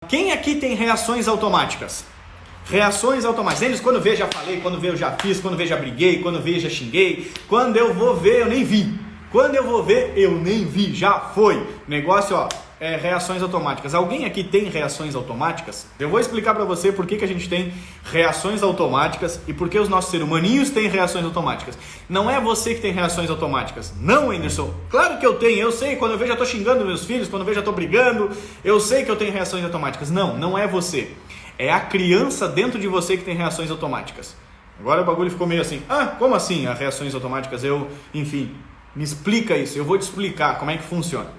Quem aqui tem reações automáticas? Reações automáticas. Eles, quando vê, já falei, quando vê, eu já fiz, quando vê, já briguei, quando vê, já xinguei, quando eu vou ver, eu nem vi. Quando eu vou ver, eu nem vi, já foi. Negócio, ó, reações automáticas. Alguém aqui tem reações automáticas? Eu vou explicar pra você por que a gente tem reações automáticas e por que os nossos seres humaninhos têm reações automáticas. Não é você que tem reações automáticas. Não, Anderson. Claro que eu tenho. Eu sei, quando eu vejo, já tô xingando meus filhos, quando eu vejo, já tô brigando. Eu sei que eu tenho reações automáticas. Não, não é você. É a criança dentro de você que tem reações automáticas. Agora o bagulho ficou meio assim. Ah, como assim as reações automáticas? Enfim, me explica isso. Eu vou te explicar como é que funciona.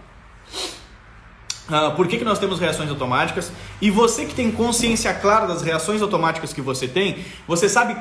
Por que nós temos reações automáticas? E você que tem consciência clara das reações automáticas que você tem, você sabe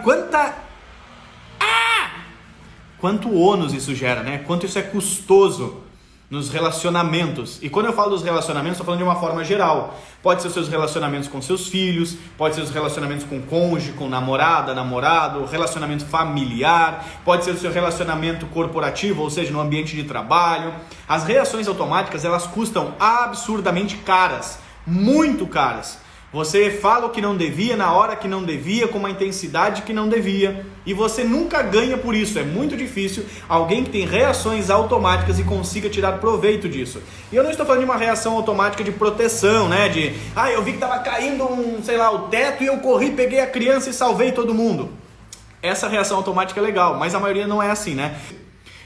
quanto ônus isso gera, né? Quanto isso é custoso nos relacionamentos. E quando eu falo dos relacionamentos, estou falando de uma forma geral. Pode ser os seus relacionamentos com seus filhos, pode ser os relacionamentos com o cônjuge, com namorada, namorado, relacionamento familiar, pode ser o seu relacionamento corporativo, ou seja, no ambiente de trabalho. As reações automáticas, elas custam absurdamente caras, muito caras. Você fala o que não devia, na hora que não devia, com uma intensidade que não devia, e você nunca ganha por isso. É muito difícil alguém que tem reações automáticas e consiga tirar proveito disso. E eu não estou falando de uma reação automática de proteção, né? Eu vi que estava caindo o teto e eu corri, peguei a criança e salvei todo mundo. Essa reação automática é legal, mas a maioria não é assim, né?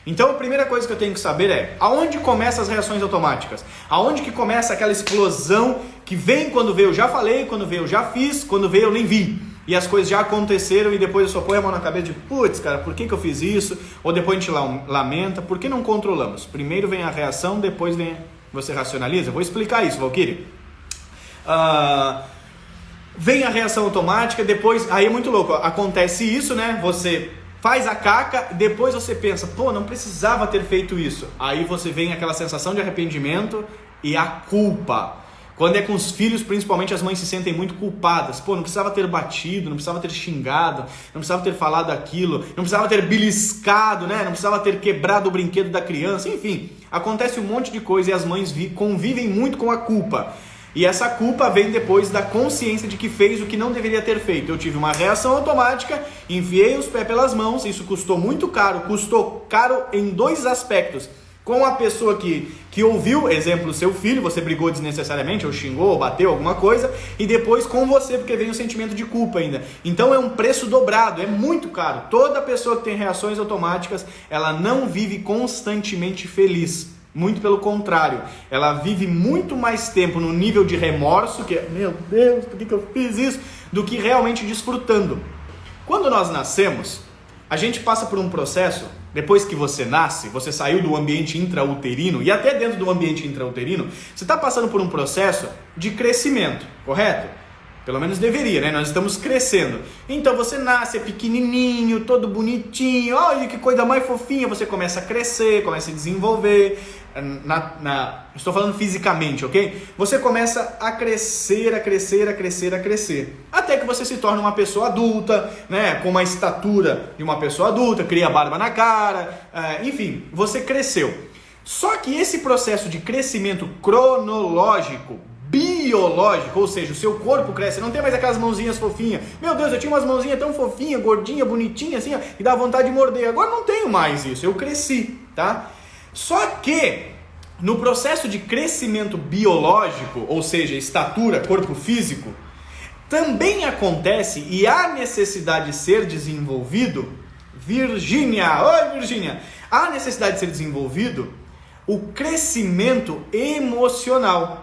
Então a primeira coisa que eu tenho que saber é aonde começam as reações automáticas? Aonde que começa aquela explosão que vem quando veio eu já falei, quando veio eu já fiz, quando veio eu nem vi. E as coisas já aconteceram e depois eu só ponho a mão na cabeça de putz, cara, por que eu fiz isso? Ou depois a gente lamenta, por que não controlamos? Primeiro vem a reação, depois vem você racionaliza. Eu vou explicar isso, Valkyrie. Vem a reação automática, depois, aí é muito louco, acontece isso, né? Você faz a caca, depois você pensa, pô, não precisava ter feito isso. Aí você vem aquela sensação de arrependimento e a culpa. Quando é com os filhos, principalmente, as mães se sentem muito culpadas. Pô, não precisava ter batido, não precisava ter xingado, não precisava ter falado aquilo, não precisava ter beliscado, né? Não precisava ter quebrado o brinquedo da criança. Enfim, acontece um monte de coisa e as mães convivem muito com a culpa. E essa culpa vem depois da consciência de que fez o que não deveria ter feito. Eu tive uma reação automática, enfiei os pés pelas mãos, isso custou muito caro. Custou caro em dois aspectos. Com a pessoa que ouviu, exemplo, seu filho, você brigou desnecessariamente, ou xingou, ou bateu, alguma coisa, e depois com você, porque vem o sentimento de culpa ainda. Então é um preço dobrado, é muito caro. Toda pessoa que tem reações automáticas, ela não vive constantemente feliz. Muito pelo contrário, ela vive muito mais tempo no nível de remorso, que é, meu Deus, por que eu fiz isso, do que realmente desfrutando. Quando nós nascemos, a gente passa por um processo, depois que você nasce, você saiu do ambiente intrauterino, e até dentro do ambiente intrauterino, você está passando por um processo de crescimento, correto? Pelo menos deveria, né? Nós estamos crescendo. Então você nasce, é pequenininho, todo bonitinho, olha que coisa mais fofinha, você começa a crescer, começa a desenvolver, estou falando fisicamente, ok? Você começa a crescer, a crescer, a crescer, a crescer, até que você se torna uma pessoa adulta, né? Com uma estatura de uma pessoa adulta, cria barba na cara, enfim, você cresceu. Só que esse processo de crescimento cronológico, biológico, ou seja, o seu corpo cresce, não tem mais aquelas mãozinhas fofinhas. Meu Deus, eu tinha umas mãozinhas tão fofinhas, gordinha, bonitinha assim, ó, e dá vontade de morder. Agora não tenho mais isso, eu cresci, tá? Só que no processo de crescimento biológico, ou seja, estatura, corpo físico, também acontece e há necessidade de ser desenvolvido, oi Virgínia, há necessidade de ser desenvolvido o crescimento emocional.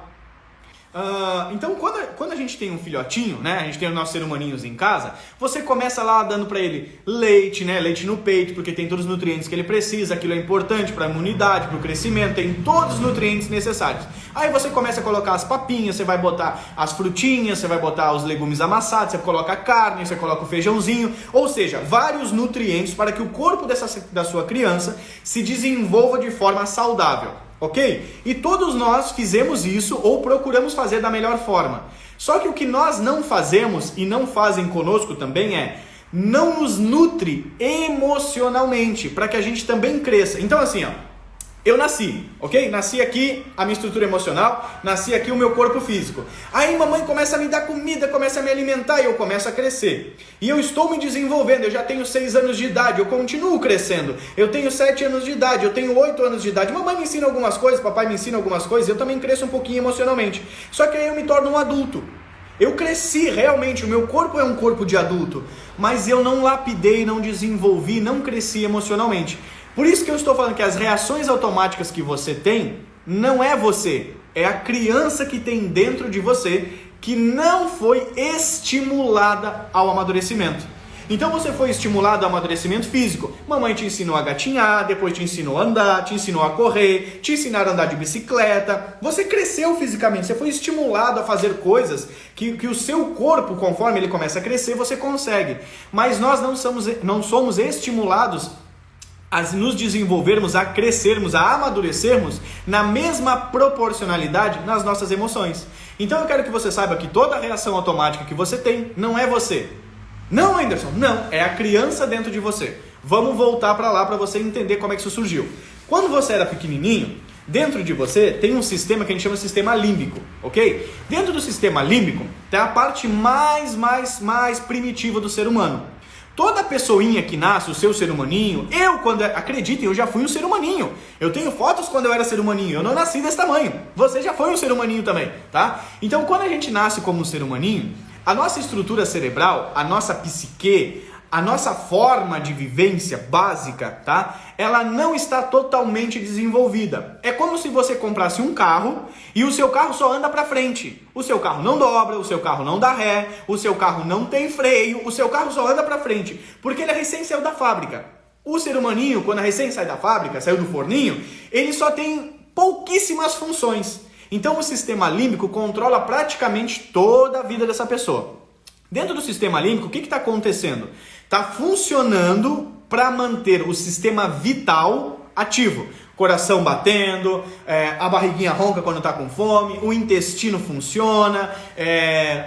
Então quando a gente tem um filhotinho, né, a gente tem os nossos seres humaninhos em casa, você começa lá dando para ele leite, né, leite no peito, porque tem todos os nutrientes que ele precisa, aquilo é importante para a imunidade, para o crescimento, tem todos os nutrientes necessários. Aí você começa a colocar as papinhas, você vai botar as frutinhas, você vai botar os legumes amassados, você coloca a carne, você coloca o feijãozinho, ou seja, vários nutrientes para que o corpo da sua criança se desenvolva de forma saudável. Ok? E todos nós fizemos isso ou procuramos fazer da melhor forma. Só que o que nós não fazemos e não fazem conosco também não nos nutre emocionalmente para que a gente também cresça. Então assim, Eu nasci, ok? Nasci aqui a minha estrutura emocional, nasci aqui o meu corpo físico. Aí mamãe começa a me dar comida, começa a me alimentar e eu começo a crescer. E eu estou me desenvolvendo, eu já tenho 6 anos de idade, eu continuo crescendo. Eu tenho 7 anos de idade, eu tenho 8 anos de idade. Mamãe me ensina algumas coisas, papai me ensina algumas coisas, eu também cresço um pouquinho emocionalmente. Só que aí eu me torno um adulto. Eu cresci realmente, o meu corpo é um corpo de adulto, mas eu não lapidei, não desenvolvi, não cresci emocionalmente. Por isso que eu estou falando que as reações automáticas que você tem, não é você, é a criança que tem dentro de você que não foi estimulada ao amadurecimento. Então você foi estimulado ao amadurecimento físico. Mamãe te ensinou a gatinhar, depois te ensinou a andar, te ensinou a correr, te ensinaram a andar de bicicleta. Você cresceu fisicamente, você foi estimulado a fazer coisas que o seu corpo, conforme ele começa a crescer, você consegue. Mas nós não somos estimulados a nos desenvolvermos, a crescermos, a amadurecermos na mesma proporcionalidade nas nossas emoções. Então eu quero que você saiba que toda reação automática que você tem não é você. Não, Anderson, não, é a criança dentro de você. Vamos voltar para lá para você entender como é que isso surgiu. Quando você era pequenininho, dentro de você tem um sistema que a gente chama de sistema límbico, ok? Dentro do sistema límbico tem a parte mais primitiva do ser humano. Toda pessoinha que nasce, o seu ser humaninho, acreditem, eu já fui um ser humaninho. Eu tenho fotos quando eu era ser humaninho, eu não nasci desse tamanho. Você já foi um ser humaninho também, tá? Então quando a gente nasce como um ser humaninho, a nossa estrutura cerebral, a nossa psique, a nossa forma de vivência básica, tá? Ela não está totalmente desenvolvida. É como se você comprasse um carro e o seu carro só anda para frente. O seu carro não dobra, o seu carro não dá ré, o seu carro não tem freio, o seu carro só anda para frente, porque ele recém saiu da fábrica. O ser humaninho, quando recém sai da fábrica, saiu do forninho, ele só tem pouquíssimas funções. Então o sistema límbico controla praticamente toda a vida dessa pessoa. Dentro do sistema límbico, o que está acontecendo? Está funcionando para manter o sistema vital ativo. Coração batendo, a barriguinha ronca quando está com fome, o intestino funciona,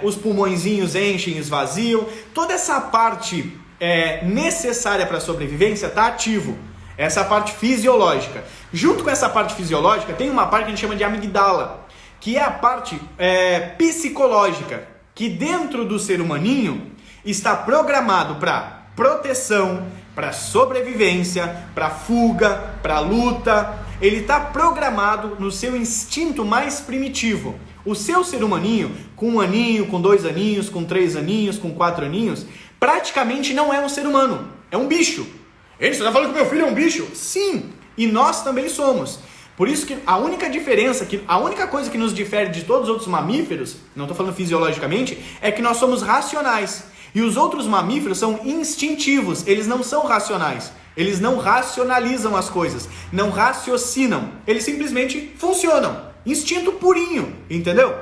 os pulmõezinhos enchem e esvaziam. Toda essa parte necessária para a sobrevivência está ativo. Essa parte fisiológica. Junto com essa parte fisiológica, tem uma parte que a gente chama de amigdala, que é a parte psicológica, que dentro do ser humaninho está programado para proteção, para sobrevivência, para fuga, para luta. Ele está programado no seu instinto mais primitivo. O seu ser humaninho, com 1 aninho, com 2 aninhos, com 3 aninhos, com 4 aninhos, praticamente não é um ser humano, é um bicho. Você está falando que meu filho é um bicho? Sim, e nós também somos. Por isso que a única diferença, a única coisa que nos difere de todos os outros mamíferos, não estou falando fisiologicamente, é que nós somos racionais. E os outros mamíferos são instintivos, eles não são racionais. Eles não racionalizam as coisas, não raciocinam. Eles simplesmente funcionam. Instinto purinho, entendeu?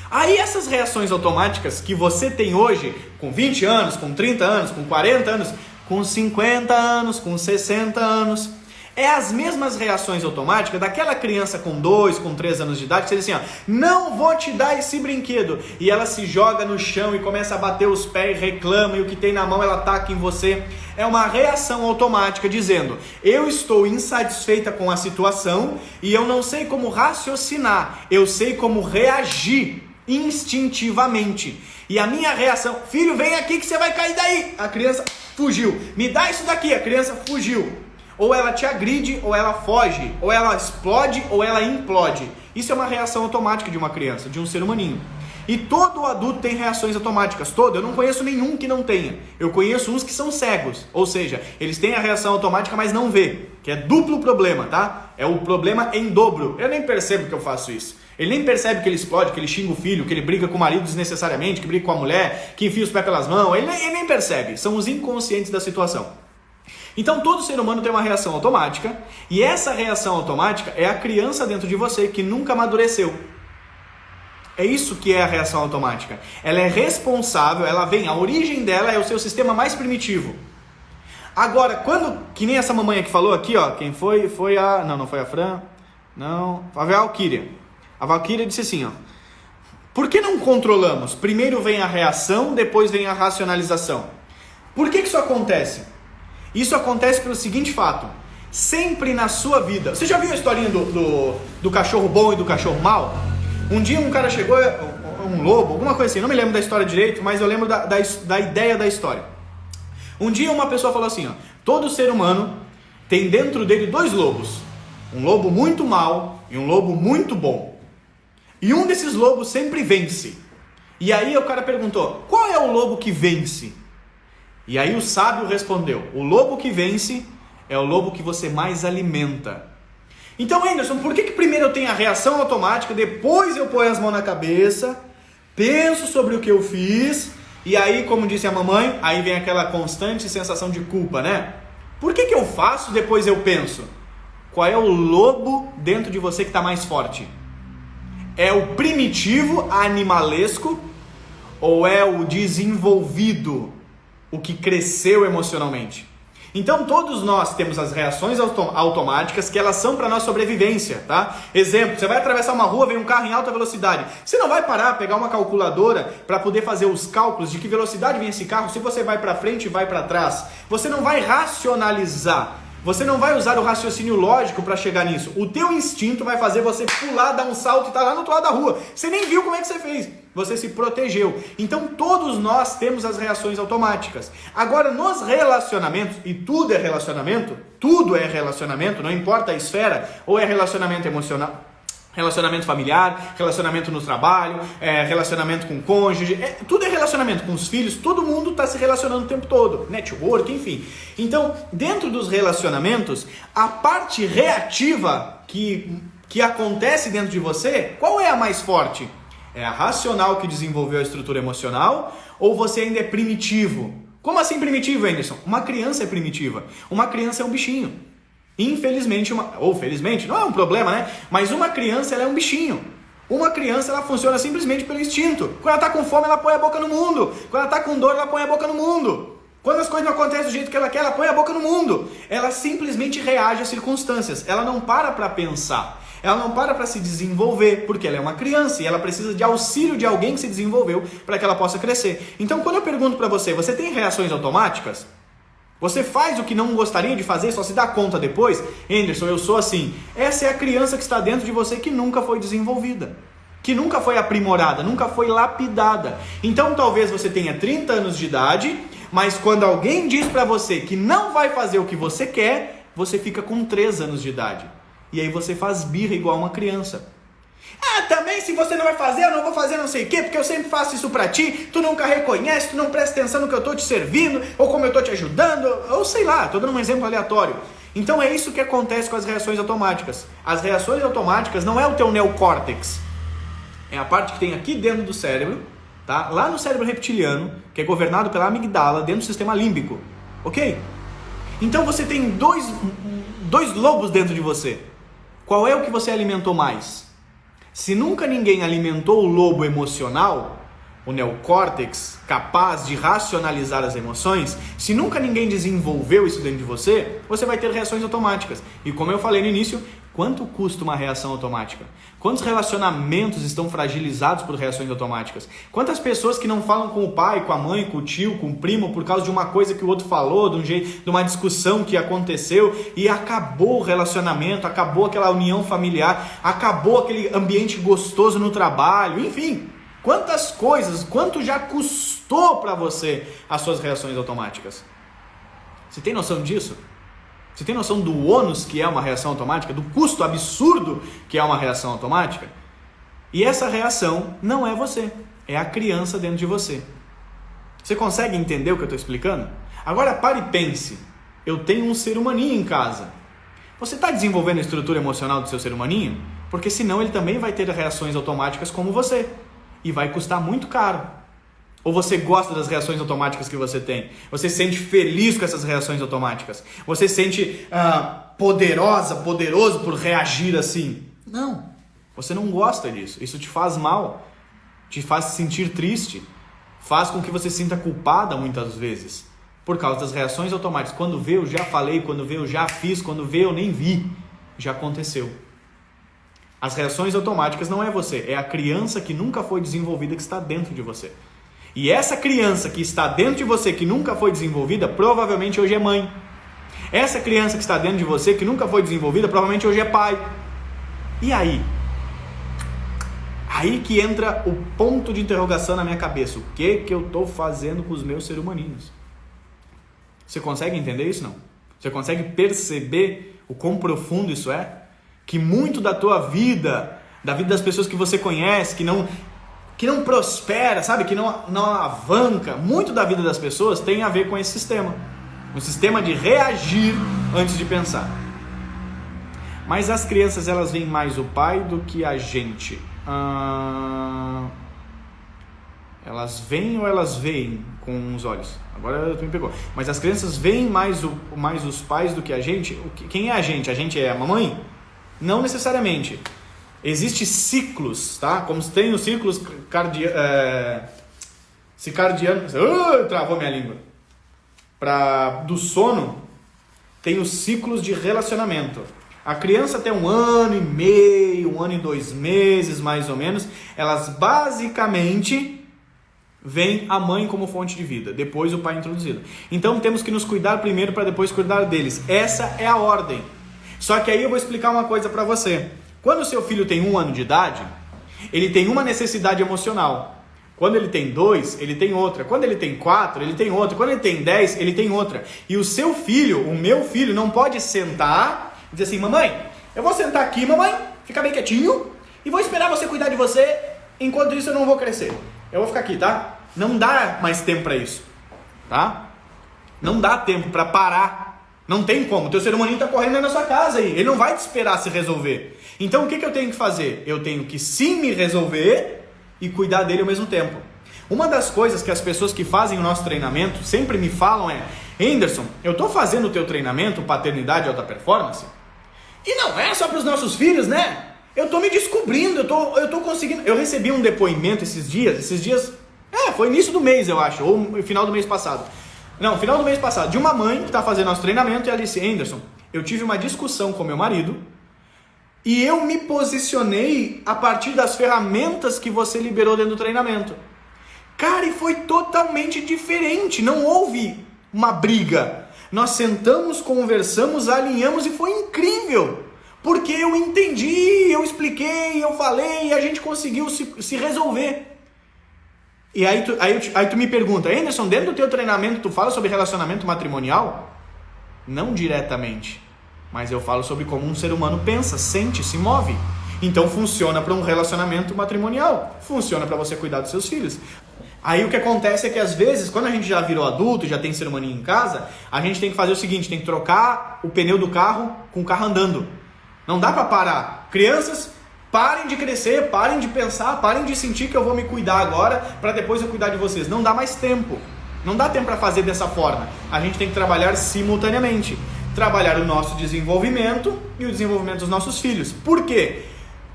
Aí essas reações automáticas que você tem hoje, com 20 anos, com 30 anos, com 40 anos, com 50 anos, com 60 anos, é as mesmas reações automáticas daquela criança com 2, com 3 anos de idade, que você diz assim, ó, não vou te dar esse brinquedo. E ela se joga no chão e começa a bater os pés, reclama, e o que tem na mão ela ataca em você. É uma reação automática dizendo, eu estou insatisfeita com a situação e eu não sei como raciocinar, eu sei como reagir instintivamente. E a minha reação, filho, vem aqui que você vai cair daí. A criança fugiu. Me dá isso daqui, a criança fugiu. Ou ela te agride, ou ela foge, ou ela explode, ou ela implode. Isso é uma reação automática de uma criança, de um ser humaninho. E todo adulto tem reações automáticas, todo. Eu não conheço nenhum que não tenha. Eu conheço uns que são cegos, ou seja, eles têm a reação automática, mas não vê, que é duplo problema, tá? É o problema em dobro. Eu nem percebo que eu faço isso. Ele nem percebe que ele explode, que ele xinga o filho, que ele briga com o marido desnecessariamente, que briga com a mulher, que enfia os pés pelas mãos. Ele nem percebe. São os inconscientes da situação. Então todo ser humano tem uma reação automática, e essa reação automática é a criança dentro de você que nunca amadureceu. É isso que é a reação automática. Ela é responsável, a origem dela é o seu sistema mais primitivo. Agora, que nem essa mamãe que falou aqui, ó, quem foi a... Não foi a Fran, não, foi a Valquíria. A Valquíria disse assim, ó, por que não controlamos? Primeiro vem a reação, depois vem a racionalização. Por que isso acontece? Isso acontece pelo seguinte fato, sempre na sua vida. Você já viu a historinha do cachorro bom e do cachorro mau? Um dia um cara chegou, um lobo, alguma coisa assim, não me lembro da história direito, mas eu lembro da ideia da história. Um dia uma pessoa falou assim, ó, todo ser humano tem dentro dele 2 lobos, um lobo muito mau e um lobo muito bom. E um desses lobos sempre vence. E aí o cara perguntou, qual é o lobo que vence? E aí o sábio respondeu, o lobo que vence é o lobo que você mais alimenta. Então, Anderson, por que primeiro eu tenho a reação automática, depois eu ponho as mãos na cabeça, penso sobre o que eu fiz, e aí, como disse a mamãe, aí vem aquela constante sensação de culpa, né? Por que eu faço, depois eu penso? Qual é o lobo dentro de você que está mais forte? É o primitivo, animalesco, ou é o desenvolvido, o que cresceu emocionalmente? Então todos nós temos as reações automáticas que elas são para nossa sobrevivência, tá? Exemplo, você vai atravessar uma rua, vem um carro em alta velocidade. Você não vai parar, pegar uma calculadora para poder fazer os cálculos de que velocidade vem esse carro, se você vai para frente e vai para trás. Você não vai racionalizar. Você não vai usar o raciocínio lógico para chegar nisso. O teu instinto vai fazer você pular, dar um salto e estar lá no outro lado da rua. Você nem viu como é que você fez. Você se protegeu. Então todos nós temos as reações automáticas. Agora nos relacionamentos, e tudo é relacionamento, não importa a esfera, ou é relacionamento emocional, relacionamento familiar, relacionamento no trabalho, relacionamento com o cônjuge, tudo é relacionamento com os filhos, todo mundo está se relacionando o tempo todo, network, enfim. Então, dentro dos relacionamentos, a parte reativa que acontece dentro de você, qual é a mais forte? É a racional que desenvolveu a estrutura emocional ou você ainda é primitivo? Como assim primitivo, Anderson? Uma criança é primitiva, uma criança é um bichinho. Infelizmente, ou felizmente, não é um problema, né? Mas uma criança, ela é um bichinho. Uma criança, ela funciona simplesmente pelo instinto. Quando ela está com fome, ela põe a boca no mundo. Quando ela está com dor, ela põe a boca no mundo. Quando as coisas não acontecem do jeito que ela quer, ela põe a boca no mundo. Ela simplesmente reage às circunstâncias. Ela não para pensar. Ela não para se desenvolver, porque ela é uma criança e ela precisa de auxílio de alguém que se desenvolveu para que ela possa crescer. Então, quando eu pergunto para você, você tem reações automáticas? Você faz o que não gostaria de fazer, só se dá conta depois? Anderson, eu sou assim. Essa é a criança que está dentro de você que nunca foi desenvolvida, que nunca foi aprimorada, nunca foi lapidada. Então talvez você tenha 30 anos de idade, mas quando alguém diz para você que não vai fazer o que você quer, você fica com 3 anos de idade. E aí você faz birra igual uma criança. Também se você não vai fazer, eu não vou fazer não sei o quê, porque eu sempre faço isso pra ti, tu nunca reconhece, tu não presta atenção no que eu tô te servindo, ou como eu tô te ajudando, ou sei lá, tô dando um exemplo aleatório. Então é isso que acontece com as reações automáticas. As reações automáticas não é o teu neocórtex, é a parte que tem aqui dentro do cérebro, tá? Lá no cérebro reptiliano, que é governado pela amigdala, dentro do sistema límbico, ok? Então você tem dois lobos dentro de você. Qual é o que você alimentou mais? Se nunca ninguém alimentou o lobo emocional, o neocórtex, capaz de racionalizar as emoções, se nunca ninguém desenvolveu isso dentro de você, você vai ter reações automáticas. E como eu falei no início, quanto custa uma reação automática? Quantos relacionamentos estão fragilizados por reações automáticas? Quantas pessoas que não falam com o pai, com a mãe, com o tio, com o primo, por causa de uma coisa que o outro falou, de uma discussão que aconteceu e acabou o relacionamento, acabou aquela união familiar, acabou aquele ambiente gostoso no trabalho, enfim. Quantas coisas, quanto já custou para você as suas reações automáticas? Você tem noção disso? Você tem noção do ônus que é uma reação automática? Do custo absurdo que é uma reação automática? E essa reação não é você, é a criança dentro de você. Você consegue entender o que eu estou explicando? Agora pare e pense. Eu tenho um ser humaninho em casa. Você está desenvolvendo a estrutura emocional do seu ser humaninho? Porque senão ele também vai ter reações automáticas como você. E vai custar muito caro. Ou você gosta das reações automáticas que você tem? Você se sente feliz com essas reações automáticas? Você se sente poderoso por reagir assim? Não, você não gosta disso. Isso te faz mal, te faz se sentir triste, faz com que você se sinta culpada muitas vezes, por causa das reações automáticas. Quando vê, eu já falei, quando vê, eu já fiz, quando vê, eu nem vi. Já aconteceu. As reações automáticas não é você, é a criança que nunca foi desenvolvida que está dentro de você. E essa criança que está dentro de você, que nunca foi desenvolvida, provavelmente hoje é mãe. Essa criança que está dentro de você, que nunca foi desenvolvida, provavelmente hoje é pai. E aí? Aí que entra o ponto de interrogação na minha cabeça. O que eu estou fazendo com os meus seres humaninhos? Você consegue entender isso, não? Você consegue perceber o quão profundo isso é? Que muito da tua vida, da vida das pessoas que você conhece, que não prospera, sabe? Que não alavanca, muito da vida das pessoas tem a ver com esse sistema. Um sistema de reagir antes de pensar. Mas as crianças, elas veem mais o pai do que a gente. Elas veem ou elas veem com os olhos? Agora tu me pegou. Mas as crianças veem mais os pais do que a gente? Quem é a gente? A gente é a mamãe? Não necessariamente. Existem ciclos, tá? Como tem os ciclos circadianos. Travou minha língua. Do sono, tem os ciclos de relacionamento. A criança tem 1 ano e meio, 1 ano e 2 meses, mais ou menos. Elas basicamente veem a mãe como fonte de vida, depois o pai introduzido. Então temos que nos cuidar primeiro para depois cuidar deles. Essa é a ordem. Só que aí eu vou explicar uma coisa para você. Quando o seu filho tem 1 ano de idade, ele tem uma necessidade emocional. Quando ele tem 2, ele tem outra. Quando ele tem 4, ele tem outra. Quando ele tem 10, ele tem outra. E o seu filho, o meu filho, não pode sentar e dizer assim: mamãe, eu vou sentar aqui, mamãe, ficar bem quietinho e vou esperar você cuidar de você, enquanto isso eu não vou crescer. Eu vou ficar aqui, tá? Não dá mais tempo para isso, tá? Não dá tempo para parar. Não tem como. O teu ser humaninho tá correndo na sua casa aí. Ele não vai te esperar se resolver. Então o que eu tenho que fazer? Eu tenho que sim me resolver e cuidar dele ao mesmo tempo. Uma das coisas que as pessoas que fazem o nosso treinamento sempre me falam é: Anderson, eu tô fazendo o teu treinamento Paternidade e Alta Performance e não é só para os nossos filhos, né? Eu tô me descobrindo, eu tô conseguindo. Eu recebi um depoimento esses dias, foi início do mês, eu acho, ou final do mês passado. Não, final do mês passado, de uma mãe que está fazendo nosso treinamento, e ela disse: Anderson, eu tive uma discussão com meu marido e eu me posicionei a partir das ferramentas que você liberou dentro do treinamento. Cara, e foi totalmente diferente, não houve uma briga. Nós sentamos, conversamos, alinhamos e foi incrível. Porque eu entendi, eu expliquei, eu falei e a gente conseguiu se resolver. E aí tu me pergunta: Anderson, dentro do teu treinamento tu fala sobre relacionamento matrimonial? Não diretamente, mas eu falo sobre como um ser humano pensa, sente, se move. Então funciona para um relacionamento matrimonial, funciona para você cuidar dos seus filhos. Aí o que acontece é que às vezes, quando a gente já virou adulto, já tem ser humaninho em casa, a gente tem que fazer o seguinte: tem que trocar o pneu do carro com o carro andando. Não dá para parar. Crianças, parem de crescer, parem de pensar, parem de sentir que eu vou me cuidar agora para depois eu cuidar de vocês. Não dá mais tempo. Não dá tempo para fazer dessa forma. A gente tem que trabalhar simultaneamente. Trabalhar o nosso desenvolvimento e o desenvolvimento dos nossos filhos. Por quê?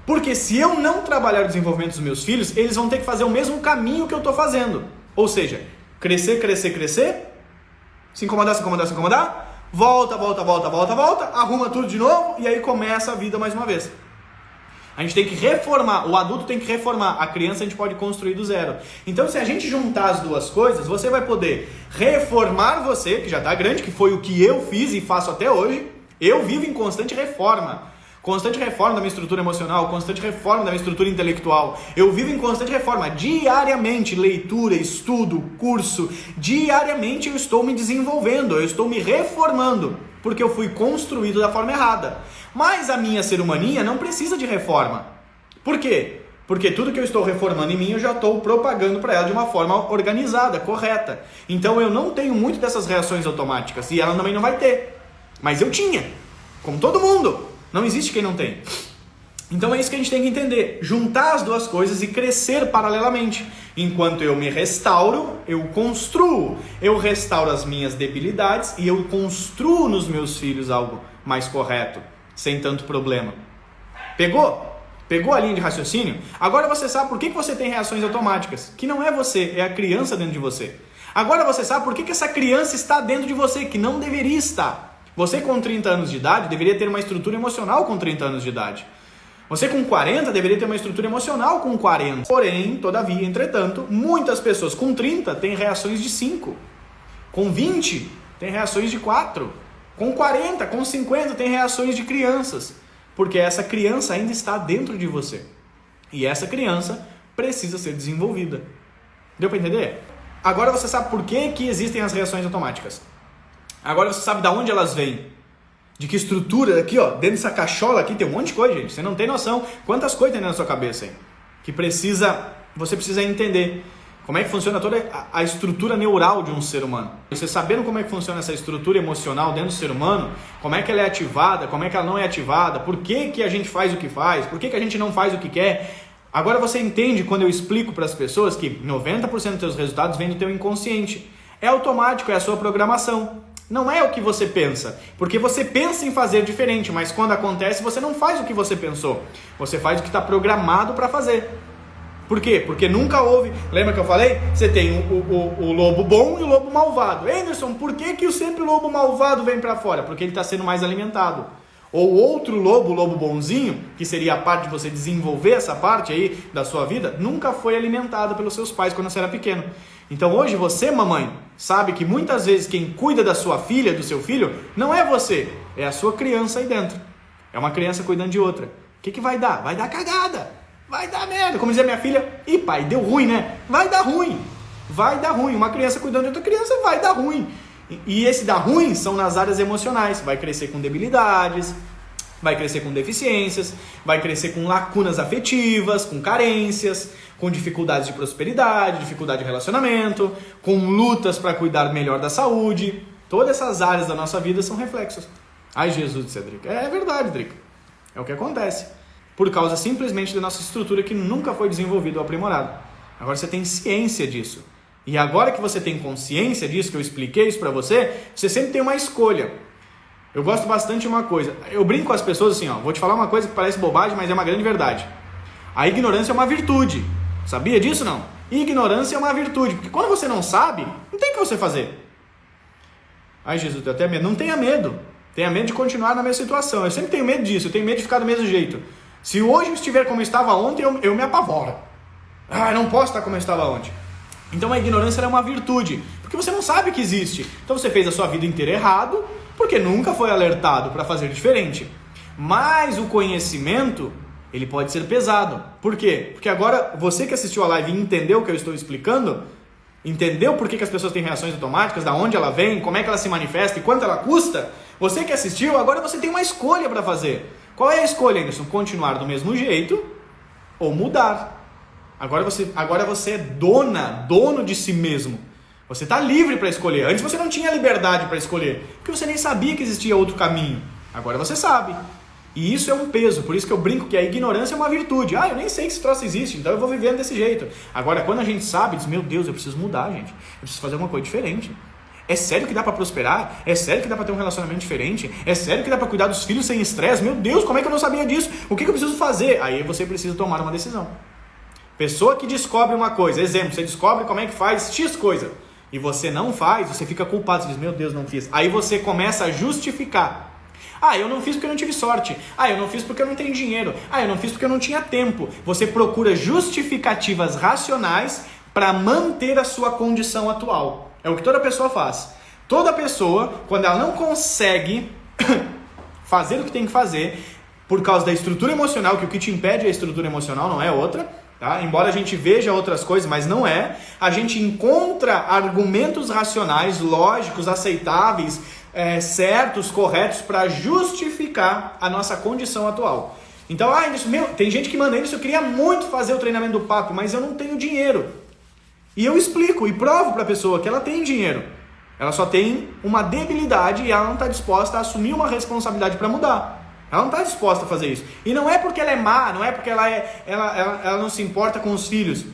Porque se eu não trabalhar o desenvolvimento dos meus filhos, eles vão ter que fazer o mesmo caminho que eu estou fazendo. Ou seja, crescer, se incomodar, volta, arruma tudo de novo e aí começa a vida mais uma vez. A gente tem que reformar, o adulto tem que reformar, a criança a gente pode construir do zero. Então se a gente juntar as duas coisas, você vai poder reformar você, que já está grande, que foi o que eu fiz e faço até hoje. Eu vivo em constante reforma da minha estrutura emocional, constante reforma da minha estrutura intelectual. Eu vivo em constante reforma, diariamente, leitura, estudo, curso, diariamente eu estou me desenvolvendo, eu estou me reformando, porque eu fui construído da forma errada. Mas a minha ser humaninha não precisa de reforma. Por quê? Porque tudo que eu estou reformando em mim, eu já estou propagando para ela de uma forma organizada, correta. Então eu não tenho muito dessas reações automáticas, e ela também não vai ter. Mas eu tinha, como todo mundo. Não existe quem não tem. Então é isso que a gente tem que entender. Juntar as duas coisas e crescer paralelamente. Enquanto eu me restauro, eu construo. Eu restauro as minhas debilidades e eu construo nos meus filhos algo mais correto, sem tanto problema. Pegou? Pegou a linha de raciocínio? Agora você sabe por que você tem reações automáticas. Que não é você, é a criança dentro de você. Agora você sabe por que essa criança está dentro de você, que não deveria estar. Você com 30 anos de idade deveria ter uma estrutura emocional com 30 anos de idade. Você com 40 deveria ter uma estrutura emocional com 40. Porém, todavia, entretanto, muitas pessoas com 30 têm reações de 5. Com 20 têm reações de 4. Com 40, com 50 tem reações de crianças, porque essa criança ainda está dentro de você. E essa criança precisa ser desenvolvida. Deu para entender? Agora você sabe por que existem as reações automáticas. Agora você sabe de onde elas vêm. De que estrutura, aqui ó, dentro dessa cachola aqui tem um monte de coisa, gente. Você não tem noção quantas coisas tem na sua cabeça aí. Que você precisa entender. Como é que funciona toda a estrutura neural de um ser humano. Você sabendo como é que funciona essa estrutura emocional dentro do ser humano, como é que ela é ativada, como é que ela não é ativada, por que a gente faz o que faz, por que a gente não faz o que quer. Agora você entende quando eu explico para as pessoas que 90% dos seus resultados vem do teu inconsciente. É automático, é a sua programação. Não é o que você pensa, porque você pensa em fazer diferente, mas quando acontece você não faz o que você pensou. Você faz o que está programado para fazer. Por quê? Porque nunca houve... Lembra que eu falei? Você tem o lobo bom e o lobo malvado. Anderson, por que sempre o lobo malvado vem para fora? Porque ele está sendo mais alimentado. Ou outro lobo, o lobo bonzinho, que seria a parte de você desenvolver essa parte aí da sua vida, nunca foi alimentado pelos seus pais quando você era pequeno. Então hoje você, mamãe, sabe que muitas vezes quem cuida da sua filha, do seu filho, não é você, é a sua criança aí dentro. É uma criança cuidando de outra. O que vai dar? Vai dar cagada. Vai dar merda. Como dizia minha filha, ih pai, deu ruim, né? Vai dar ruim. Vai dar ruim. Uma criança cuidando de outra criança vai dar ruim. E esse dar ruim são nas áreas emocionais. Vai crescer com debilidades, vai crescer com deficiências, vai crescer com lacunas afetivas, com carências, com dificuldades de prosperidade, dificuldade de relacionamento, com lutas para cuidar melhor da saúde. Todas essas áreas da nossa vida são reflexos. Ai, Jesus, disse a Drica. É verdade, Drica. É o que acontece. Por causa simplesmente da nossa estrutura que nunca foi desenvolvida ou aprimorada. Agora você tem ciência disso. E agora que você tem consciência disso, que eu expliquei isso pra você, você sempre tem uma escolha. Eu gosto bastante de uma coisa. Eu brinco com as pessoas assim, ó. Vou te falar uma coisa que parece bobagem, mas é uma grande verdade. A ignorância é uma virtude. Sabia disso, não? Ignorância é uma virtude. Porque quando você não sabe, não tem o que você fazer. Ai, Jesus, eu até medo. Não tenha medo. Tenha medo de continuar na mesma situação. Eu sempre tenho medo disso. Eu tenho medo de ficar do mesmo jeito. Se hoje eu estiver como eu estava ontem, eu me apavoro. Ah, não posso estar como eu estava ontem. Então a ignorância é uma virtude, porque você não sabe que existe. Então você fez a sua vida inteira errado, porque nunca foi alertado para fazer diferente. Mas o conhecimento, ele pode ser pesado. Por quê? Porque agora você que assistiu a live e entendeu o que eu estou explicando, entendeu por que as pessoas têm reações automáticas, da onde ela vem, como é que ela se manifesta e quanto ela custa, você que assistiu, agora você tem uma escolha para fazer. Qual é a escolha, Anderson? Continuar do mesmo jeito ou mudar? Agora você é dono de si mesmo. Você está livre para escolher. Antes você não tinha liberdade para escolher, porque você nem sabia que existia outro caminho. Agora você sabe. E isso é um peso, por isso que eu brinco que a ignorância é uma virtude. Ah, eu nem sei que esse troço existe, então eu vou vivendo desse jeito. Agora, quando a gente sabe, diz, meu Deus, eu preciso mudar, gente. Eu preciso fazer uma coisa diferente. É sério que dá pra prosperar? É sério que dá pra ter um relacionamento diferente? É sério que dá pra cuidar dos filhos sem estresse? Meu Deus, como é que eu não sabia disso? O que eu preciso fazer? Aí você precisa tomar uma decisão. Pessoa que descobre uma coisa, exemplo, você descobre como é que faz X coisa e você não faz, você fica culpado, você diz, meu Deus, não fiz. Aí você começa a justificar. Ah, eu não fiz porque eu não tive sorte. Ah, eu não fiz porque eu não tenho dinheiro. Ah, eu não fiz porque eu não tinha tempo. Você procura justificativas racionais para manter a sua condição atual. É o que toda pessoa faz. Toda pessoa, quando ela não consegue fazer o que tem que fazer, por causa da estrutura emocional, que o que te impede é a estrutura emocional, não é outra, tá? Embora a gente veja outras coisas, mas não é, a gente encontra argumentos racionais, lógicos, aceitáveis, certos, corretos, para justificar a nossa condição atual. Então, tem gente que manda isso, eu queria muito fazer o treinamento do papo, mas eu não tenho dinheiro. E eu explico e provo para a pessoa que ela tem dinheiro. Ela só tem uma debilidade e ela não está disposta a assumir uma responsabilidade para mudar. Ela não está disposta a fazer isso. E não é porque ela é má, não é porque ela não se importa com os filhos.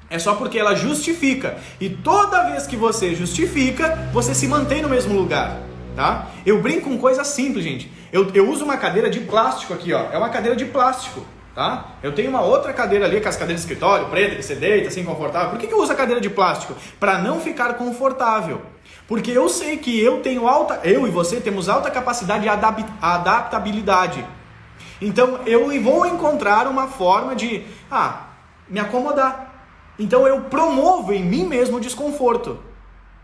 É só porque ela justifica. E toda vez que você justifica, você se mantém no mesmo lugar. Tá? Eu brinco com coisa simples, gente. Eu uso uma cadeira de plástico aqui, ó. É uma cadeira de plástico. Tá? Eu tenho uma outra cadeira ali, com as cadeiras de escritório, preta, que você deita, assim, confortável. Por que eu uso a cadeira de plástico? Para não ficar confortável. Porque eu sei que eu e você temos alta capacidade de adaptabilidade. Então eu vou encontrar uma forma de me acomodar. Então eu promovo em mim mesmo o desconforto.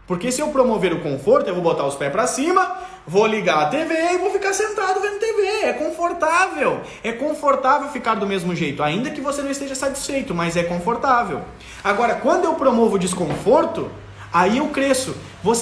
Porque se eu promover o conforto, eu vou botar os pés pra cima, vou ligar a TV e vou ficar sentado vendo TV. É confortável. É confortável ficar do mesmo jeito, ainda que você não esteja satisfeito, mas é confortável. Agora, quando eu promovo o desconforto, aí eu cresço.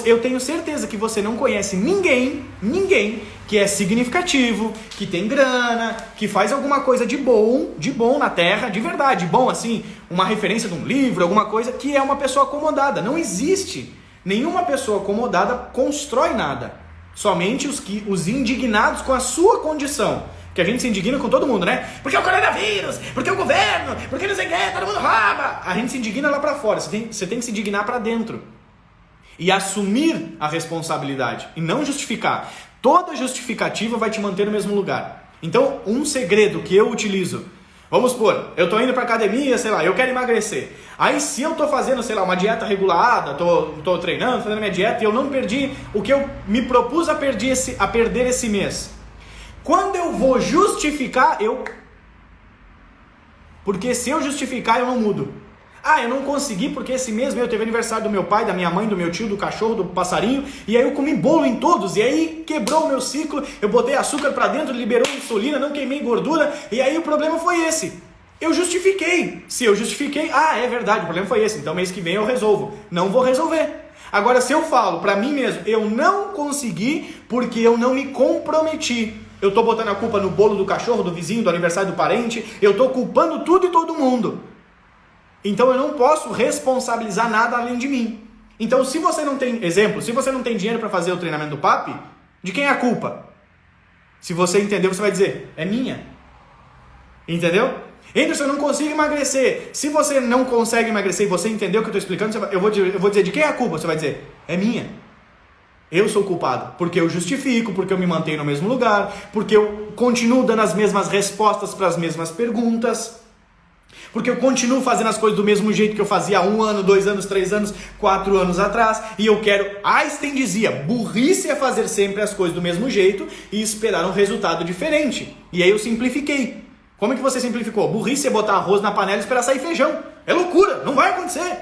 Eu tenho certeza que você não conhece ninguém que é significativo, que tem grana, que faz alguma coisa de bom na Terra, de verdade, bom assim, uma referência de um livro, alguma coisa, que é uma pessoa acomodada. Não existe. Nenhuma pessoa acomodada constrói nada. Somente os indignados com a sua condição. Que a gente se indigna com todo mundo, né? Porque é o coronavírus, porque é o governo, porque não sei o que, todo mundo rouba. A gente se indigna lá pra fora, você tem que se indignar pra dentro. E assumir a responsabilidade, e não justificar. Toda justificativa vai te manter no mesmo lugar. Então, um segredo que eu utilizo, vamos supor, eu tô indo pra academia, sei lá, eu quero emagrecer. Aí se eu tô fazendo, sei lá, uma dieta regulada, tô treinando, fazendo minha dieta e eu não perdi o que eu me propus a perder esse mês. Quando eu vou justificar, porque se eu justificar, eu não mudo. Eu não consegui porque esse mês teve aniversário do meu pai, da minha mãe, do meu tio, do cachorro, do passarinho, e aí eu comi bolo em todos, e aí quebrou o meu ciclo, eu botei açúcar pra dentro, liberou insulina, não queimei gordura, e aí o problema foi esse. Eu justifiquei. Se eu justifiquei, é verdade, o problema foi esse, então mês que vem eu resolvo. Não vou resolver. Agora, se eu falo pra mim mesmo, eu não consegui porque eu não me comprometi. Eu tô botando a culpa no bolo do cachorro, do vizinho, do aniversário do parente, eu tô culpando tudo e todo mundo. Então eu não posso responsabilizar nada além de mim. Então se você não tem, se você não tem dinheiro para fazer o treinamento do PAP, de quem é a culpa? Se você entender, você vai dizer, é minha. Entendeu? Anderson, eu não consigo emagrecer. Se você não consegue emagrecer e você entendeu o que eu estou explicando, eu vou dizer, de quem é a culpa? Você vai dizer, é minha. Eu sou culpado, porque eu justifico, porque eu me mantenho no mesmo lugar, porque eu continuo dando as mesmas respostas para as mesmas perguntas. Porque eu continuo fazendo as coisas do mesmo jeito que eu fazia há 1 ano, 2 anos, 3 anos, 4 anos atrás. E eu quero, Einstein dizia, burrice é fazer sempre as coisas do mesmo jeito e esperar um resultado diferente. E aí eu simplifiquei. Como é que você simplificou? Burrice é botar arroz na panela e esperar sair feijão. É loucura, não vai acontecer.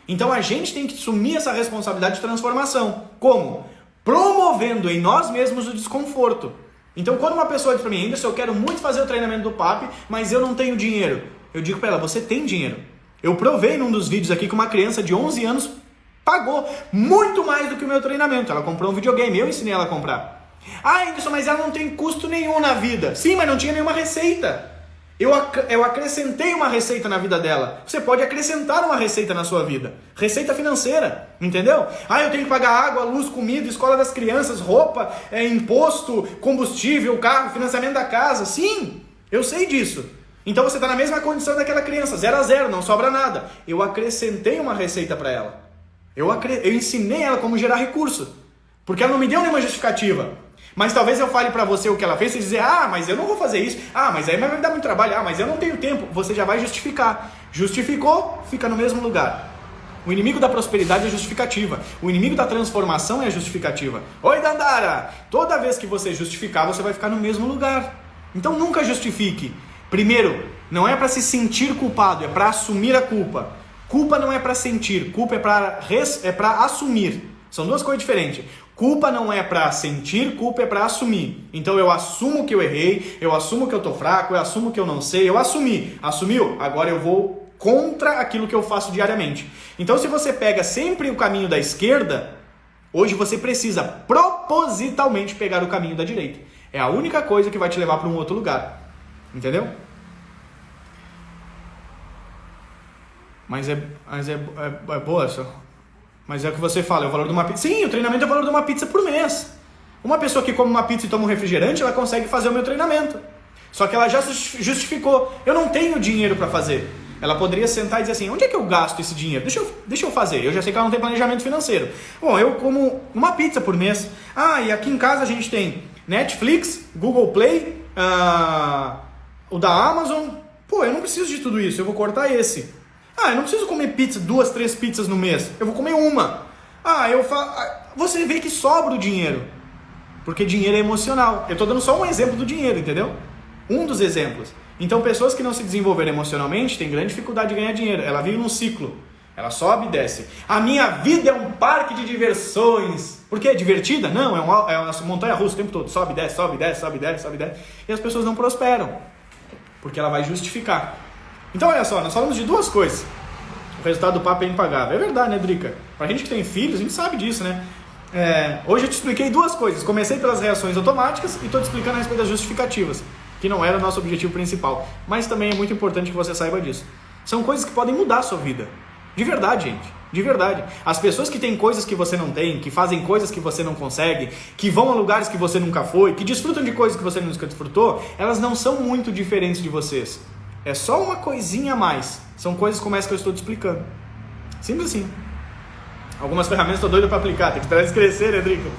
Então a gente tem que assumir essa responsabilidade de transformação. Como? Promovendo em nós mesmos o desconforto. Então quando uma pessoa diz para mim, Anderson, eu quero muito fazer o treinamento do PAP, mas eu não tenho dinheiro. Eu digo para ela, você tem dinheiro. Eu provei num dos vídeos aqui que uma criança de 11 anos pagou muito mais do que o meu treinamento. Ela comprou um videogame, eu ensinei ela a comprar. Anderson, mas ela não tem custo nenhum na vida. Sim, mas não tinha nenhuma receita. Eu acrescentei uma receita na vida dela. Você pode acrescentar uma receita na sua vida. Receita financeira, entendeu? Eu tenho que pagar água, luz, comida, escola das crianças, roupa, imposto, combustível, carro, financiamento da casa. Sim, eu sei disso. Então você está na mesma condição daquela criança, 0 a 0, não sobra nada. Eu acrescentei uma receita para ela. Eu ensinei ela como gerar recurso. Porque ela não me deu nenhuma justificativa. Mas talvez eu fale para você o que ela fez e dizer, mas eu não vou fazer isso. Mas aí vai me dar muito trabalho. Mas eu não tenho tempo. Você já vai justificar. Justificou, fica no mesmo lugar. O inimigo da prosperidade é justificativa. O inimigo da transformação é justificativa. Oi, Dandara! Toda vez que você justificar, você vai ficar no mesmo lugar. Então nunca justifique. Primeiro, não é para se sentir culpado, é para assumir a culpa. Culpa não é para sentir, culpa é para assumir. São duas coisas diferentes. Culpa não é para sentir, culpa é para assumir. Então eu assumo que eu errei, eu assumo que eu tô fraco, eu assumo que eu não sei, eu assumi. Assumiu? Agora eu vou contra aquilo que eu faço diariamente. Então se você pega sempre o caminho da esquerda, hoje você precisa propositalmente pegar o caminho da direita. É a única coisa que vai te levar para um outro lugar. Entendeu? Mas é boa só. Mas é o que você fala, é o valor de uma pizza. Sim, o treinamento é o valor de uma pizza por mês. Uma pessoa que come uma pizza e toma um refrigerante, ela consegue fazer o meu treinamento. Só que ela já justificou. Eu não tenho dinheiro para fazer. Ela poderia sentar e dizer assim, onde é que eu gasto esse dinheiro? Deixa eu fazer. Eu já sei que ela não tem planejamento financeiro. Bom, eu como uma pizza por mês. E aqui em casa a gente tem Netflix, Google Play, o da Amazon. Eu não preciso de tudo isso, eu vou cortar esse. Eu não preciso comer pizza, 2, 3 pizzas no mês. Eu vou comer uma. Você vê que sobra o dinheiro. Porque dinheiro é emocional. Eu estou dando só um exemplo do dinheiro, entendeu? Um dos exemplos. Então, pessoas que não se desenvolveram emocionalmente têm grande dificuldade de ganhar dinheiro. Ela vive num ciclo. Ela sobe e desce. A minha vida é um parque de diversões. Por quê? Divertida? Não, é uma montanha-russa o tempo todo. Sobe, desce, sobe, desce, sobe, desce, sobe, desce. E as pessoas não prosperam. Porque ela vai justificar. Então olha só, nós falamos de duas coisas. O resultado do papo é impagável. É verdade, né, Drica? Pra gente que tem filhos, a gente sabe disso, né? Hoje eu te expliquei duas coisas. Comecei pelas reações automáticas e estou te explicando a respeito das justificativas, que não era o nosso objetivo principal. Mas também é muito importante que você saiba disso. São coisas que podem mudar a sua vida. De verdade, gente. De verdade. As pessoas que têm coisas que você não tem, que fazem coisas que você não consegue, que vão a lugares que você nunca foi, que desfrutam de coisas que você nunca desfrutou, elas não são muito diferentes de vocês. É só uma coisinha a mais. São coisas como essa que eu estou te explicando. Simples assim. Algumas ferramentas estou doido para aplicar, tem que esperar eles crescerem, Drica.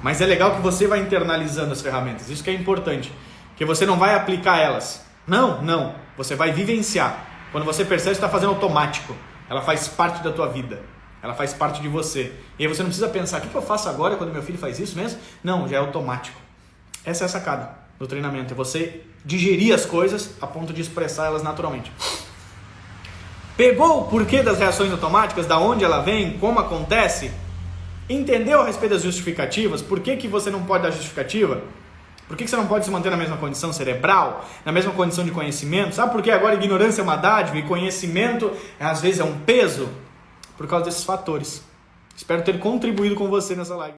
Mas é legal que você vai internalizando as ferramentas. Isso que é importante. Que você não vai aplicar elas. Não. Você vai vivenciar. Quando você percebe que está fazendo automático, ela faz parte da tua vida, ela faz parte de você. E aí você não precisa pensar, o que eu faço agora quando meu filho faz isso mesmo? Não, já é automático. Essa é a sacada do treinamento, é você digerir as coisas a ponto de expressar elas naturalmente. Pegou o porquê das reações automáticas, da onde ela vem, como acontece? Entendeu a respeito das justificativas? Por que você não pode dar justificativa? Por que você não pode se manter na mesma condição cerebral, na mesma condição de conhecimento? Sabe por que agora ignorância é uma dádiva e conhecimento às vezes é um peso? Por causa desses fatores. Espero ter contribuído com você nessa live.